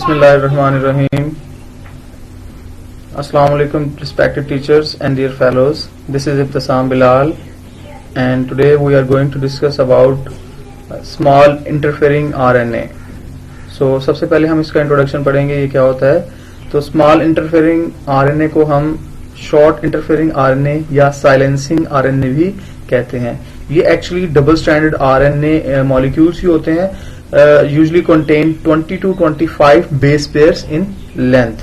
Bismillahirrahmanirrahim. Assalamu alaikum respected teachers and dear fellows. This is Ibtisam Bilal and today we are going to discuss about small interfering RNA. So सबसे पहले हम इसका introduction पढ़ेंगे ये क्या होता है. तो स्मॉल इंटरफेरिंग आरएनए को हम शॉर्ट इंटरफेरिंग आरएनए या साइलेंसिंग आरएनए भी कहते हैं. ये actually double stranded RNA molecules ही होते हैं. Usually contain 20 to 25 base pairs in length.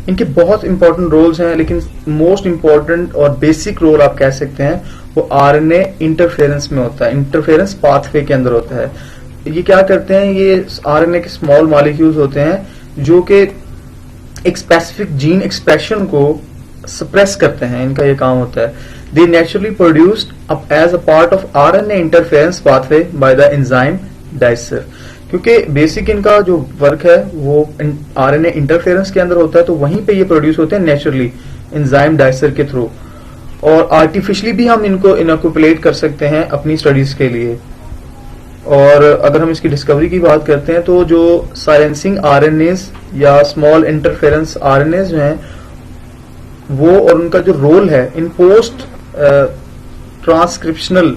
इनके बहुत इंपॉर्टेंट रोल्स हैं, लेकिन मोस्ट इंपॉर्टेंट और बेसिक रोल आप कह सकते हैं वो आरएनए इंटरफेरेंस में होता है, इंटरफेरेंस पाथवे के अंदर होता है. ये क्या करते हैं, ये आरएनए के स्मॉल मॉलिक्यूल्स होते हैं जो कि एक स्पेसिफिक जीन एक्सप्रेशन को सप्रेस करते हैं. इनका ये काम होता है. They naturally produced as a part of RNA interference pathway by the enzyme dicer. क्योंकि बेसिक इनका जो वर्क है वो आरएनए इंटरफेरेंस के अंदर होता है, तो वहीं पे ये प्रोड्यूस होते हैं नेचुरली एंजाइम डाइसर के थ्रू. और आर्टिफिशियली भी हम इनको इनॉक्यूपुलेट कर सकते हैं अपनी स्टडीज के लिए. और अगर हम इसकी डिस्कवरी की बात करते हैं तो जो साइलेंसिंग आरएनएस या स्मॉल इंटरफेरेंस आरएनएस जो हैं वो और उनका जो रोल है इन पोस्ट ट्रांसक्रिप्शनल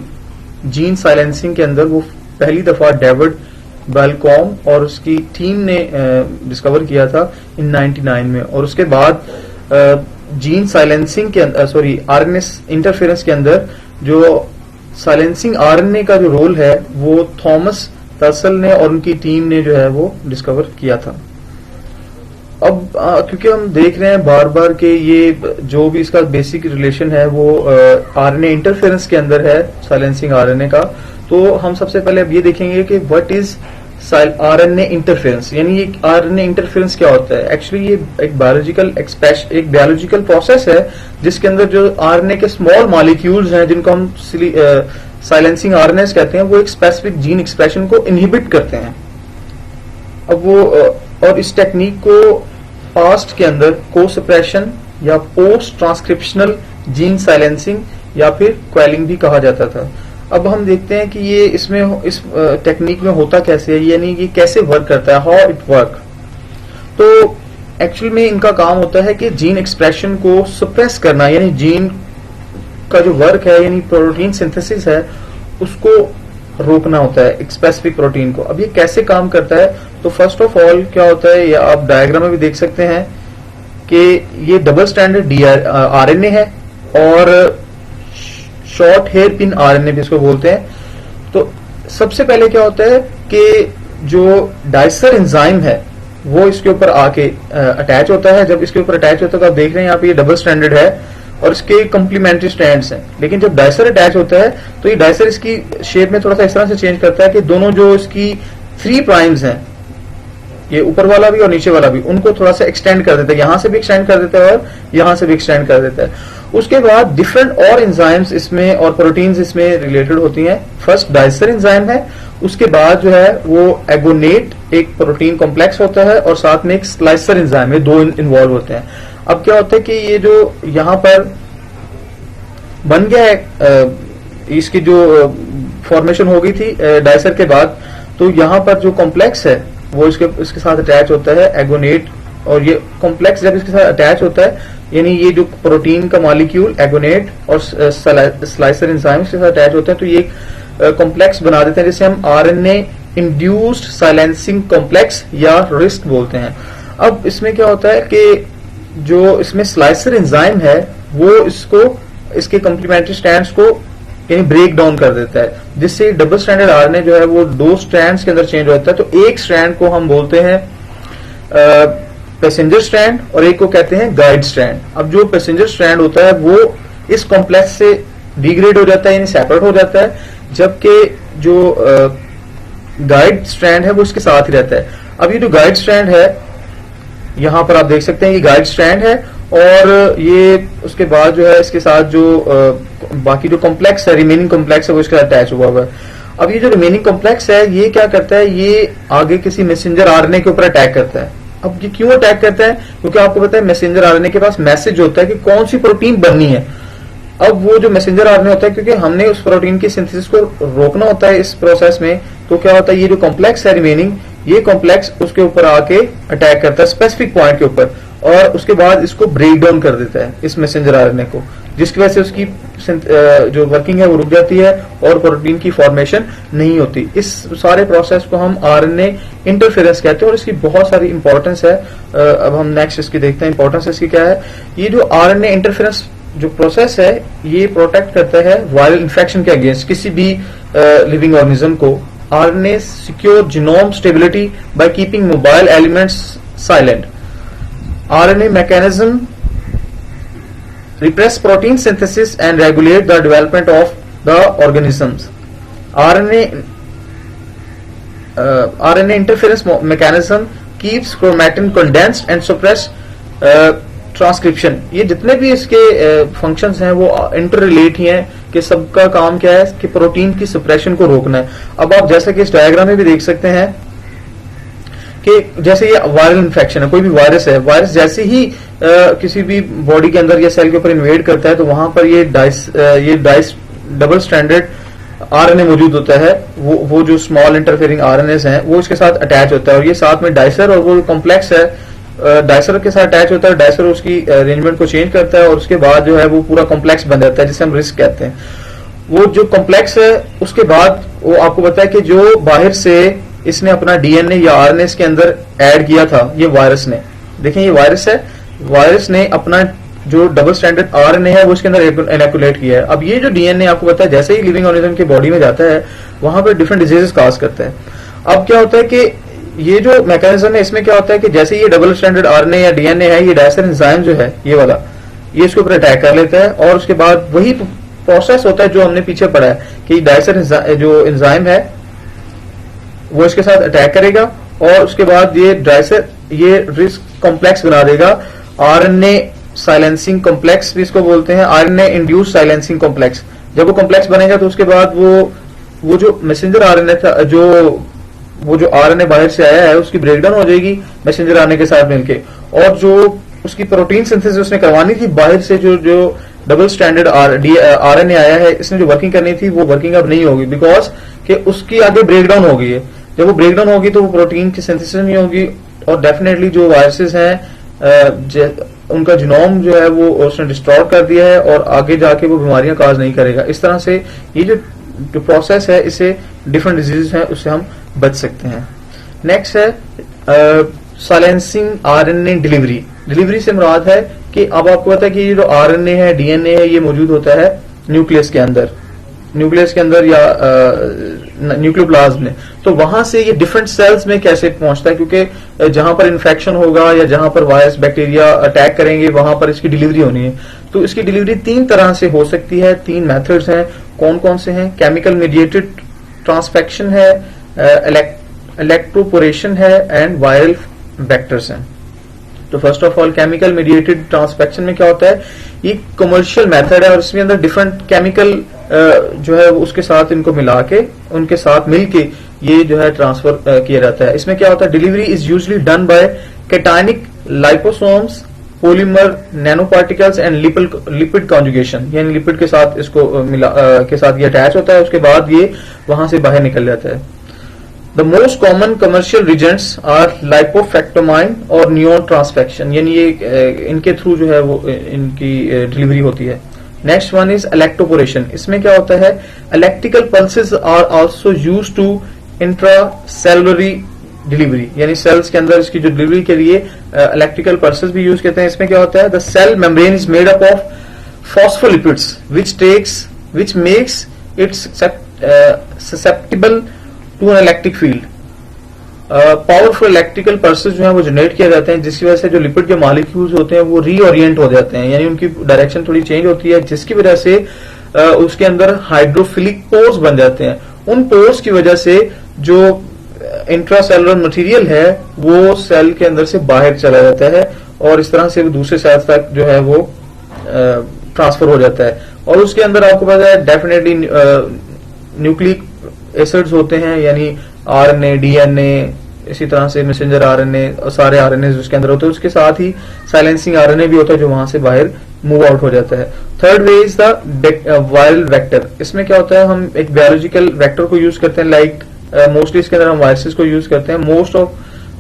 जीन साइलेंसिंग के अंदर वो पहली दफा डेविड बेलकॉम और उसकी टीम ने डिस्कवर किया था इन 99 में. और उसके बाद जीन साइलेंसिंग के अंदर आरएनए इंटरफेरेंस के अंदर जो साइलेंसिंग आरएनए का जो रोल है वो थॉमस टसल ने और उनकी टीम ने जो है वो डिस्कवर किया था. अब क्योंकि हम देख रहे हैं बार बार कि ये जो भी इसका बेसिक रिलेशन है वो आरएनए इंटरफेरेंस के अंदर है साइलेंसिंग आरएनए का, तो हम सबसे पहले अब ये देखेंगे कि व्हाट इज आरएनए इंटरफेरेंस, यानी ये आरएनए इंटरफेरेंस क्या होता है. एक्चुअली ये एक बायोलॉजिकल प्रोसेस है जिसके अंदर जो आरएनए के स्मॉल मॉलिक्यूल्स हैं जिनको हम साइलेंसिंग आरएनएस कहते हैं वो एक स्पेसिफिक जीन एक्सप्रेशन को इनहिबिट करते हैं. अब वो और इस टेक्निक को पास्ट के अंदर को सप्रेशन या पोस्ट ट्रांसक्रिप्शनल जीन साइलेंसिंग या फिर क्वेलिंग भी कहा जाता था. अब हम देखते हैं कि ये इसमें इस टेक्निक में होता कैसे है, यानी ये कैसे वर्क करता है, हाउ इट वर्क. तो एक्चुअली में इनका काम होता है कि जीन एक्सप्रेशन को सप्रेस करना, यानी जीन का जो वर्क है यानी प्रोटीन सिंथेसिस है उसको रोकना होता है एक स्पेसिफिक प्रोटीन को. अब ये कैसे काम करता है, तो फर्स्ट ऑफ ऑल क्या होता है, या आप डायग्राम में भी देख सकते हैं कि ये डबल स्ट्रैंडेड आरएनए है और शॉर्ट हेयर पिन आरएनए भी इसको बोलते हैं. तो सबसे पहले क्या होता है कि जो डाइसर एंजाइम है वो इसके ऊपर आके अटैच होता है. जब इसके ऊपर अटैच होता है तो आप देख रहे हैं यहाँ पे ये डबल स्ट्रैंडेड है और इसके कॉम्प्लीमेंट्री स्ट्रैंड्स हैं. लेकिन जब डाइसर अटैच होता है तो ये डाइसर इसकी शेप में थोड़ा सा इस तरह से चेंज करता है कि दोनों जो इसकी 3 प्राइम्स हैं, ये ऊपर वाला भी और नीचे वाला भी, उनको थोड़ा सा एक्सटेंड कर देता है. यहां से भी एक्सटेंड कर देता है और यहां से भी एक्सटेंड कर देता है. उसके बाद डिफरेंट और एंजाइम्स इसमें और प्रोटीन्स इसमें रिलेटेड होती हैं. फर्स्ट डाइसर एंजाइम है, उसके बाद जो है वो एगोनेट एक प्रोटीन कॉम्प्लेक्स होता है और साथ में एक स्लाइसर एंजाइम है, 2 इन्वॉल्व होते हैं. अब क्या होता है कि ये जो यहाँ पर बन गया है, इसकी जो फॉर्मेशन हो गई थी डाइसर के बाद, तो यहाँ पर जो कॉम्प्लेक्स है वो इसके साथ अटैच होता है एगोनेट. और ये कॉम्प्लेक्स जब इसके साथ अटैच होता है यानी ये जो प्रोटीन का मॉलिक्यूल एगोनेट और स्लाइसर एंजाइम के साथ अटैच होता है तो ये कॉम्प्लेक्स बना देते हैं जिसे हम आरएनए इंड्यूस्ड साइलेंसिंग कॉम्प्लेक्स या रिस्ट बोलते हैं. अब इसमें क्या होता है कि जो इसमें स्लाइसर एंजाइम है वो इसके कॉम्प्लीमेंट्री स्ट्रैंड्स को यानी ब्रेक डाउन कर देता है, जिससे डबल स्ट्रैंडेड आरएनए जो है वो 2 स्ट्रैंड्स के अंदर चेंज होता है. तो एक स्ट्रैंड को हम बोलते हैं पैसेंजर स्ट्रैंड और एक को कहते हैं गाइड स्ट्रैंड. अब जो पैसेंजर स्ट्रैंड होता है वो इस कॉम्प्लेक्स से डिग्रेड हो जाता है यानी सेपरेट हो जाता है, जबकि जो गाइड स्ट्रैंड है वो इसके साथ ही रहता है. अब ये जो गाइड स्ट्रैंड है यहां पर आप देख सकते हैं ये गाइड स्ट्रैंड है और ये उसके बाद जो है इसके साथ जो बाकी जो कॉम्प्लेक्स है, रिमेनिंग कॉम्प्लेक्स है वो इसके साथ अटैच हुआ हुआ है. अब ये जो रिमेनिंग कॉम्प्लेक्स है ये क्या करता है, ये आगे किसी मैसेंजर आरएनए के ऊपर अटैक करता है. अब ये क्यों अटैक करता है, क्योंकि आपको पता है मैसेंजर आरएनए के पास मैसेज होता है कि कौन सी प्रोटीन बननी है. अब वो जो मैसेंजर आरएनए होता है, क्योंकि हमने उस प्रोटीन की सिंथेसिस को रोकना होता है इस प्रोसेस में, तो क्या होता है ये जो कॉम्प्लेक्स है रिमेनिंग ये कॉम्प्लेक्स उसके ऊपर आके अटैक करता है स्पेसिफिक पॉइंट के ऊपर, और उसके बाद इसको ब्रेक डाउन कर देता है इस मैसेंजर आरएनए को, जिसकी वजह से उसकी जो वर्किंग है वो रुक जाती है और प्रोटीन की फॉर्मेशन नहीं होती। इस सारे प्रोसेस को हम आरएनए इंटरफेरेंस कहते हैं और इसकी बहुत सारी इंपॉर्टेंस है। अब हम नेक्स्ट इसकी देखते हैं इंपॉर्टेंस इसकी क्या है। ये जो आरएनए इंटरफेरेंस जो प्रोसेस है ये प्रोटेक्ट करता है वायरल इन्फेक्शन के अगेंस्ट किसी भी लिविंग ऑर्गेनिज्म को। RNA secure genome stability by keeping mobile elements silent. RNA mechanism repress protein synthesis and regulate the development of the organisms. RNA interference mechanism keeps chromatin condensed and suppress transcription. ये जितने भी इसके functions हैं वो inter relate ही हैं कि सबका काम क्या है कि प्रोटीन की सप्रेशन को रोकना है। अब आप जैसा कि इस डायग्राम में भी देख सकते हैं कि जैसे ये वायरल इन्फेक्शन है, कोई भी वायरस है, वायरस जैसे ही किसी भी बॉडी के अंदर या सेल के ऊपर इन्वेड करता है तो वहां पर ये डाइस डबल स्ट्रैंडेड आरएनए मौजूद होता है। वो जो स्मॉल इंटरफेयरिंग आरएनएस हैं वो इसके साथ अटैच होता है और ये साथ में डाइसर और वो कॉम्प्लेक्स है डाइसर के साथ अटैच होता है। डाइसर उसकी अरेंजमेंट को चेंज करता है और उसके बाद जो है वो पूरा कॉम्प्लेक्स बन जाता है जिसे हम रिस्क कहते हैं। वो जो कॉम्प्लेक्स है उसके बाद वो आपको बताया कि जो बाहर से इसने अपना डीएनए या आरएनए के अंदर ऐड किया था ये वायरस ने। देखें ये वायरस है, वायरस ने अपना जो डबल स्टैंडर्ड आरएनए है वो इसके अंदर इनैकुलेट किया है। अब ये जो डीएनए आपको पता है जैसे ही लिविंग ऑर्गेनिज्म की बॉडी में जाता है वहां पर डिफरेंट डिजीजेस काज करता है। अब क्या होता है कि ये जो मैकेनिज्म है इसमें क्या होता है कि जैसे ये डबल स्टैंडर्ड आरएनए या डीएनए है ये डायसर एंजाइम जो है ये वाला ये इसके ऊपर अटैक कर लेता है और उसके बाद वही प्रोसेस होता है जो हमने पीछे पढ़ा है कि डायसर जो एंजाइम है वो इसके साथ अटैक करेगा और उसके बाद ये डायसर ये रिस्क कॉम्प्लेक्स बना देगा। आरएनए साइलेंसिंग कॉम्प्लेक्स भी इसको बोलते हैं, आरएनए इंड्यूस साइलेंसिंग कॉम्प्लेक्स। जब वो कॉम्प्लेक्स बनेगा तो उसके बाद वो जो मैसेंजर आरएनए था वो जो आरएनए बाहर से आया है उसकी ब्रेकडाउन हो जाएगी मैसेंजर आरएनए के साथ मिलके, और जो उसकी प्रोटीन सिंथेसिस उसने करवानी थी बाहर से जो डबल स्टैंडर्ड आरएनए आया है इसने जो वर्किंग करनी थी वो वर्किंग अब नहीं होगी बिकॉज कि उसकी आगे ब्रेकडाउन हो गई है। जब वो ब्रेकडाउन होगी तो वो प्रोटीन की सिंथेसिस नहीं होगी और डेफिनेटली जो वायरसेस हैं उनका जीनोम जो है वो उसने डिस्ट्रॉय कर दिया है और आगे जाके वो बीमारियां काज नहीं करेगा। इस तरह से ये जो प्रोसेस है इसे डिफरेंट डिजीज हैं उससे हम बच सकते हैं। नेक्स्ट है साइलेंसिंग आरएनए डिलीवरी। डिलीवरी से मुराद है कि अब आपको पता है कि ये जो आरएनए है डीएनए है ये मौजूद होता है न्यूक्लियस के अंदर या न्यूक्लियोप्लाज्म में। तो वहां से ये डिफरेंट सेल्स में कैसे पहुंचता है क्योंकि जहां पर इन्फेक्शन होगा या जहां पर वायरस बैक्टीरिया अटैक करेंगे वहां पर इसकी डिलीवरी होनी है। तो इसकी डिलीवरी 3 तरह से हो सकती है, 3 मेथड्स हैं। कौन कौन से हैं? केमिकल मीडिएटेड ट्रांसफेक्शन है, इलेक्ट्रोपोरेशन है एंड वायरल वेक्टर्स हैं। तो first of all chemical mediated transfection में क्या होता है, ये कमर्शियल मेथड है और इसमें अंदर डिफरेंट केमिकल जो है उसके साथ इनको मिला के उनके साथ मिलके ये जो है ट्रांसफर किया जाता है। इसमें क्या होता है, delivery is usually done by cationic liposomes, polymer nano particles and lipid conjugation, यानी लिपिड के साथ इसको मिला के साथ ये अटैच होता है, उसके बाद ये वहां से बाहर निकल जाता है। The most common commercial reagents are lipofectamine और नियोन ट्रांसफेक्शन, यानी ये इनके थ्रू जो है वो इनकी डिलीवरी होती है। Next one is electroporation. इसमें क्या होता है, electrical pulses are also used to intracellularly delivery, यानी सेल्स के अंदर इसकी जो डिलीवरी के लिए इलेक्ट्रिकल पल्सेस भी यूज करते हैं। इसमें क्या होता है, the cell membrane is made up of phospholipids which makes it susceptible to an electric field. Powerful electrical pulses जो है वो जनरेट किए जाते हैं जिसकी वजह से जो लिपिड के मॉलिक्यूल्स होते हैं वो रीओरिएंट हो जाते हैं, यानी उनकी डायरेक्शन थोड़ी चेंज होती है जिसकी वजह से उसके अंदर हाइड्रोफिलिक पोर्स बन जाते हैं। उन पोर्स की वजह से जो इंट्रासेलुलर मटेरियल है वो सेल के अंदर से बाहर चला जाता है और इस तरह से वो दूसरे सेल तक जो है वो ट्रांसफर हो जाता है। और उसके अंदर आपको पता है डेफिनेटली न्यूक्लिक एसिड्स होते हैं, यानी आरएनए, डीएनए, इसी तरह से मैसेंजर आरएनए और सारे आरएनए उसके अंदर होते हैं। उसके साथ ही साइलेंसिंग आरएनए भी होता है जो वहां से बाहर मूव आउट हो जाता है। Third way is the viral vector. इसमें क्या होता है, हम एक बायोलॉजिकल वेक्टर को यूज करते हैं लाइक मोस्टली इसके अंदर हम वायरसेस को यूज करते हैं। Most of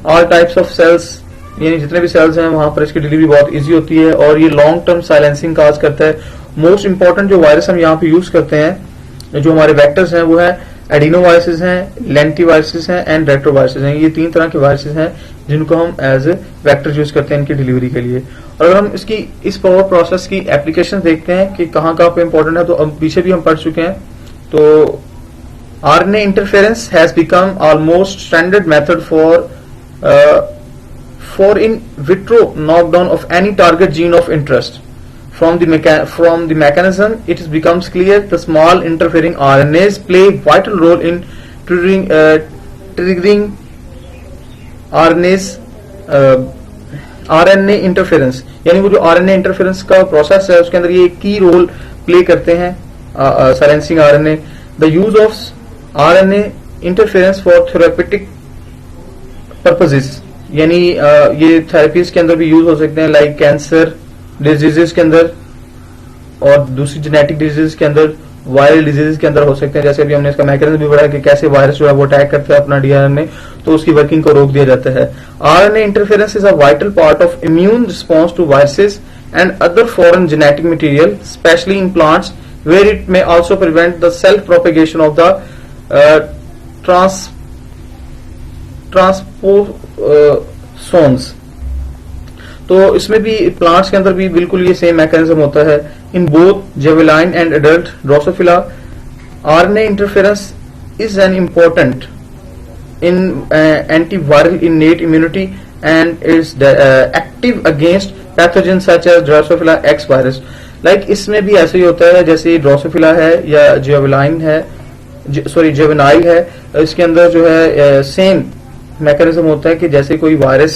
all types of cells, यानी जितने भी सेल्स हैं वहां पर इसकी डिलीवरी बहुत इजी होती है और ये लॉन्ग टर्म साइलेंसिंग काज करता है। मोस्ट इंपॉर्टेंट जो वायरस हम यहाँ पे यूज करते हैं, जो हमारे वेक्टर्स हैं, वो है एडिनो वायरसेस हैं, लेंटी वायरसेस हैं एंड रेट्रो वायरसेस हैं। ये 3 तरह के वायरसेस हैं जिनको हम एज ए वेक्टर यूज करते हैं इनकी डिलीवरी के लिए। और अगर हम इसकी इस पावर प्रोसेस की एप्लीकेशन देखते हैं कि कहाँ कहाँ पे इंपॉर्टेंट है, तो अब पीछे भी हम पढ़ चुके हैं। तो RNA interference has become almost standard method for in vitro knockdown of any target gene of interest. From the mechanism, it becomes clear the small interfering RNAs play vital role in triggering RNA interference. यानी वो जो RNA interference का process है उसके अंदर ये की role play करते हैं silencing RNA. The use of RNA interference for therapeutic purposes, यानी ये थेरेपीज के अंदर भी यूज हो सकते हैं, लाइक कैंसर डिजीजेस के अंदर और दूसरी जेनेटिक डिजीज के अंदर, वायरल डिजीज के अंदर हो सकते हैं। जैसे अभी हमने इसका मैकेनिज्म भी पढ़ा कि कैसे वायरस जो है वो अटैक करता है अपना डीएनए, तो उसकी वर्किंग को रोक दिया जाता है। RNA interference is a vital part of immune response to viruses and other foreign genetic material, specially in plants, where it may also prevent the self propagation of the transposons. तो इसमें भी plants के अंदर भी बिल्कुल ये same mechanism होता है। In both जेवेलाइन and adult Drosophila, RNA interference is an important in antiviral innate immunity and is active against pathogens such as Drosophila X virus. Like इसमें भी ऐसे ही होता है, जैसे ड्रोसोफिला है या जेवेलाइन है, जेवेनाइल है, इसके अंदर जो है सेम मैकेनिज्म होता है कि जैसे कोई वायरस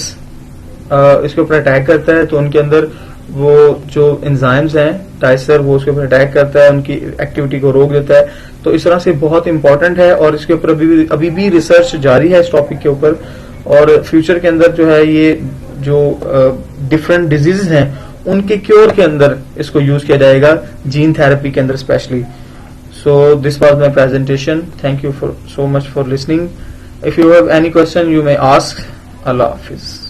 इसके ऊपर अटैक करता है तो उनके अंदर वो जो एंजाइम्स हैं टाइसर, वो उसके ऊपर अटैक करता है, उनकी एक्टिविटी को रोक देता है। तो इस तरह से बहुत इंपॉर्टेंट है और इसके ऊपर अभी भी रिसर्च जारी है इस टॉपिक के ऊपर, और फ्यूचर के अंदर जो है ये जो डिफरेंट डिजीजेस हैं उनके क्योर के अंदर इसको यूज किया जाएगा, जीन थेरेपी के अंदर specially. So this was my presentation. Thank you so much for listening. If you have any question, you may ask. Allah Hafiz.